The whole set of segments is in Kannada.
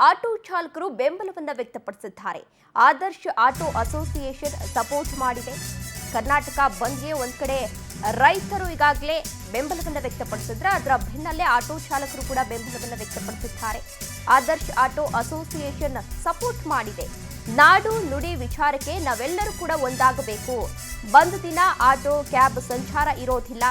ಆಟೋ ಚಾಲಕರು ಬೆಂಬಲವನ್ನು ವ್ಯಕ್ತಪಡಿಸಿದ್ದಾರೆ. ಆದರ್ಶ್ ಆಟೋ ಅಸೋಸಿಯೇಷನ್ ಸಪೋರ್ಟ್ ಮಾಡಿದೆ. ಕರ್ನಾಟಕ ಬಂದ್ಗೆ ಒಂದ್ ಕಡೆ ರೈತರು ಈಗಾಗಲೇ ಬೆಂಬಲವನ್ನು ವ್ಯಕ್ತಪಡಿಸಿದ್ರೆ ಅದರ ಬೆನ್ನಲ್ಲೇ ಆಟೋ ಚಾಲಕರು ಕೂಡ ಬೆಂಬಲವನ್ನು ವ್ಯಕ್ತಪಡಿಸಿದ್ದಾರೆ. ಆದರ್ಶ್ ಆಟೋ ಅಸೋಸಿಯೇಷನ್ ಸಪೋರ್ಟ್ ಮಾಡಿದೆ. ನಾಡು ನುಡಿ ವಿಚಾರಕ್ಕೆ ನಾವೆಲ್ಲರೂ ಕೂಡ ಒಂದಾಗಬೇಕು. ಬಂದ್ ದಿನ ಆಟೋ ಕ್ಯಾಬ್ ಸಂಚಾರ ಇರೋದಿಲ್ಲ.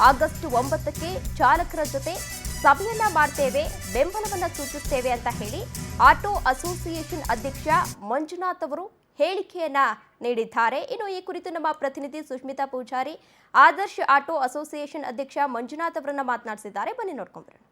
ಆಗಸ್ಟ್ 9ಕ್ಕೆ ಚಾಲಕರ ಜೊತೆ ಸಭೆಯನ್ನ ಮಾಡ್ತೇವೆ, ಬೆಂಬಲವನ್ನ ಸೂಚಿಸುತ್ತೇವೆ ಅಂತ ಹೇಳಿ ಆಟೋ ಅಸೋಸಿಯೇಷನ್ ಅಧ್ಯಕ್ಷ ಮಂಜುನಾಥ್ ಅವರು ಹೇಳಿಕೆಯನ್ನ ನೀಡಿದ್ದಾರೆ. ಇನ್ನು ಈ ಕುರಿತು ನಮ್ಮ ಪ್ರತಿನಿಧಿ ಸುಷ್ಮಿತಾ ಪೂಜಾರಿ ಆದರ್ಶ್ ಆಟೋ ಅಸೋಸಿಯೇಷನ್ ಅಧ್ಯಕ್ಷ ಮಂಜುನಾಥ್ ಅವರನ್ನ ಮಾತನಾಡಿಸಿದ್ದಾರೆ. ಬನ್ನಿ ನೋಡ್ಕೊಂಡ್ಬರೋಣ.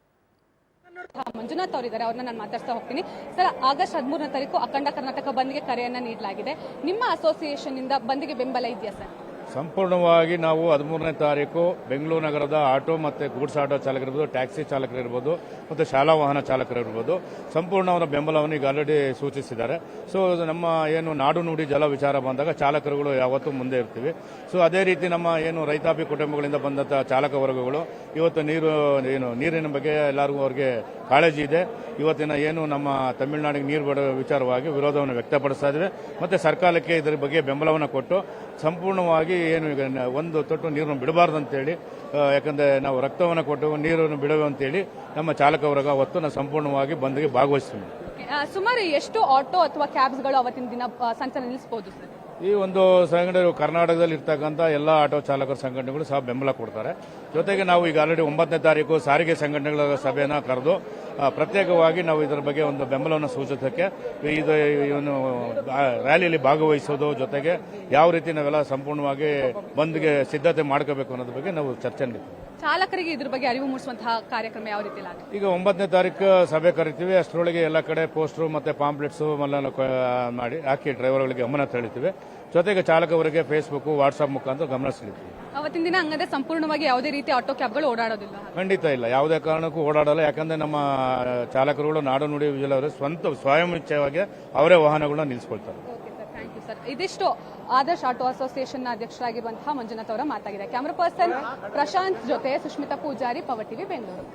ಮಂಜುನಾಥ್ ಅವರಿದ್ದಾರೆ, ಅವ್ರನ್ನ ನಾನು ಮಾತಾಡ್ತಾ ಹೋಗ್ತೀನಿ. ಸರ್, ಆಗಸ್ಟ್ 13ನೇ ತಾರೀಕು ಅಖಂಡ ಕರ್ನಾಟಕ ಬಂದ್ಗೆ ಕರೆಯನ್ನ ನೀಡಲಾಗಿದೆ. ನಿಮ್ಮ ಅಸೋಸಿಯೇಷನ್ ಇಂದ ಬಂದ್ಗೆ ಬೆಂಬಲ ಇದೆಯಾ ಸರ್? ಸಂಪೂರ್ಣವಾಗಿ ನಾವು 13ನೇ ತಾರೀಕು ಬೆಂಗಳೂರು ನಗರದ ಆಟೋ ಮತ್ತು ಗೂಡ್ಸ್ ಆಟೋ ಚಾಲಕರಿರ್ಬೋದು, ಟ್ಯಾಕ್ಸಿ ಚಾಲಕರಿರ್ಬೋದು ಮತ್ತು ಶಾಲಾ ವಾಹನ ಚಾಲಕರಿರ್ಬೋದು ಸಂಪೂರ್ಣ ಅವರ ಬೆಂಬಲವನ್ನು ಈಗ ಆಲ್ರೆಡಿ ಸೂಚಿಸಿದ್ದಾರೆ. ಸೊ ನಮ್ಮ ಏನು ನಾಡು ನುಡಿ ಜಲ ವಿಚಾರ ಬಂದಾಗ ಚಾಲಕರುಗಳು ಯಾವತ್ತೂ ಮುಂದೆ ಇರ್ತೀವಿ. ಸೊ ಅದೇ ರೀತಿ ನಮ್ಮ ಏನು ರೈತಾಪಿ ಕುಟುಂಬಗಳಿಂದ ಬಂದಂಥ ಚಾಲಕ ವರ್ಗಗಳು ಇವತ್ತು ನೀರಿನ ಬಗ್ಗೆ ಎಲ್ಲರಿಗೂ ಅವ್ರಿಗೆ ಕಾಳಜಿ ಇದೆ. ಇವತ್ತಿನ ಏನು ನಮ್ಮ ತಮಿಳುನಾಡಿಗೆ ನೀರು ಬಿಡೋ ವಿಚಾರವಾಗಿ ವಿರೋಧವನ್ನು ವ್ಯಕ್ತಪಡಿಸ್ತಾ ಇದ್ದೇವೆ ಮತ್ತು ಸರ್ಕಾರಕ್ಕೆ ಇದರ ಬಗ್ಗೆ ಬೆಂಬಲವನ್ನು ಕೊಟ್ಟು ಸಂಪೂರ್ಣವಾಗಿ ಏನು ಈಗ ಒಂದು ತೊಟ್ಟು ನೀರನ್ನು ಬಿಡಬಾರ್ದು ಅಂತೇಳಿ, ಯಾಕಂದರೆ ನಾವು ರಕ್ತವನ್ನು ಕೊಟ್ಟು ನೀರನ್ನು ಬಿಡುವೆ ಅಂತೇಳಿ ನಮ್ಮ ಚಾಲಕ ವರ್ಗ ಅವತ್ತು ನಾವು ಸಂಪೂರ್ಣವಾಗಿ ಬಂದ್ಗೆ ಭಾಗವಹಿಸ್ತೀವಿ. ಸುಮಾರು ಎಷ್ಟು ಆಟೋ ಅಥವಾ ಕ್ಯಾಬ್ಸ್ಗಳು ಅವತ್ತಿನ ದಿನ ಸಂಚಾರ ನಿಲ್ಲಿಸಬಹುದು ಸರ್? ಈ ಒಂದು ಸಂಘಟನೆ ಕರ್ನಾಟಕದಲ್ಲಿ ಇರ್ತಕ್ಕಂಥ ಎಲ್ಲ ಆಟೋ ಚಾಲಕರ ಸಂಘಟನೆಗಳು ಸಹ ಬೆಂಬಲ ಕೊಡ್ತಾರೆ. ಜೊತೆಗೆ ನಾವು ಈಗ ಆಲ್ರೆಡಿ 9ನೇ ತಾರೀಕು ಸಾರಿಗೆ ಸಂಘಟನೆಗಳ ಸಭೆಯನ್ನು ಕರೆದು ಪ್ರತ್ಯೇಕವಾಗಿ ನಾವು ಇದರ ಬಗ್ಗೆ ಒಂದು ಬೆಂಬಲವನ್ನು ಸೂಚಿಸೋದಕ್ಕೆ ಇವನು ರ್ಯಾಲಿಯಲ್ಲಿ ಭಾಗವಹಿಸೋದು, ಜೊತೆಗೆ ಯಾವ ರೀತಿ ನಾವೆಲ್ಲ ಸಂಪೂರ್ಣವಾಗಿ ಬಂದ್ಗೆ ಸಿದ್ಧತೆ ಮಾಡ್ಕೋಬೇಕು ಅನ್ನೋದ್ರ ಬಗ್ಗೆ ನಾವು ಚರ್ಚೆ ನಡೆಸ್ತೀವಿ. ಚಾಲಕರಿಗೆ ಇದ್ರ ಬಗ್ಗೆ ಅರಿವು ಮೂಡಿಸುವಂತಹ ಕಾರ್ಯಕ್ರಮ ಯಾವ ರೀತಿ ಆಗುತ್ತೆ? ಈಗ 9ನೇ ತಾರೀಕು ಸಭೆ ಕರಿತೀವಿ. ಅಷ್ಟರೊಳಗೆ ಎಲ್ಲ ಕಡೆ ಪೋಸ್ಟರ್ ಮತ್ತೆ ಪಾಂಪ್ಲೆಟ್ಸ್ ಮಾಡಿ ಹಾಕಿ ಡ್ರೈವರ್ಗಳಿಗೆ ಗಮನ ಸೆಳೀತೀವಿ. ಜೊತೆಗೆ ಚಾಲಕವರಿಗೆ ಫೇಸ್ಬುಕ್, ವಾಟ್ಸ್ಆಪ್ ಮುಖಾಂತರ ಗಮನ ಸೆಳೀತೀವಿ. ಅವತ್ತಿನ ದಿನ ಹಂಗಂದ್ರೆ ಸಂಪೂರ್ಣವಾಗಿ ಯಾವುದೇ ರೀತಿ ಆಟೋ ಕ್ಯಾಬ್ಗಳು ಓಡಾಡೋದಿಲ್ಲ? ಖಂಡಿತ ಇಲ್ಲ, ಯಾವುದೇ ಕಾರಣಕ್ಕೂ ಓಡಾಡಲ್ಲ. ಯಾಕಂದ್ರೆ ನಮ್ಮ ಚಾಲಕರುಗಳು ನಾಡು ನುಡಿ ವಿಜಯವರು ಸ್ವಯಂ ಇಚ್ಛೆಯಾಗಿ ಅವರೇ ವಾಹನಗಳನ್ನ ನಿಲ್ಲಿಸ್ಕೊಳ್ತಾರೆ. Thank you sir. ಇದಿಷ್ಟು ಆದರ್ಶ್ ಆಟೋ ಅಸೋಸಿಯೇಷನ್ ಅಧ್ಯಕ್ಷರಾಗಿರುವಂತಹ ಮಂಜುನಾಥ್ ಅವರ ಮಾತಾಗಿದೆ. ಕ್ಯಾಮರಾ ಪರ್ಸನ್ ಪ್ರಶಾಂತ್ ಜೊತೆ ಸುಷ್ಮಿತಾ ಪೂಜಾರಿ, ಪವರ್ ಟಿವಿ, ಬೆಂಗಳೂರು.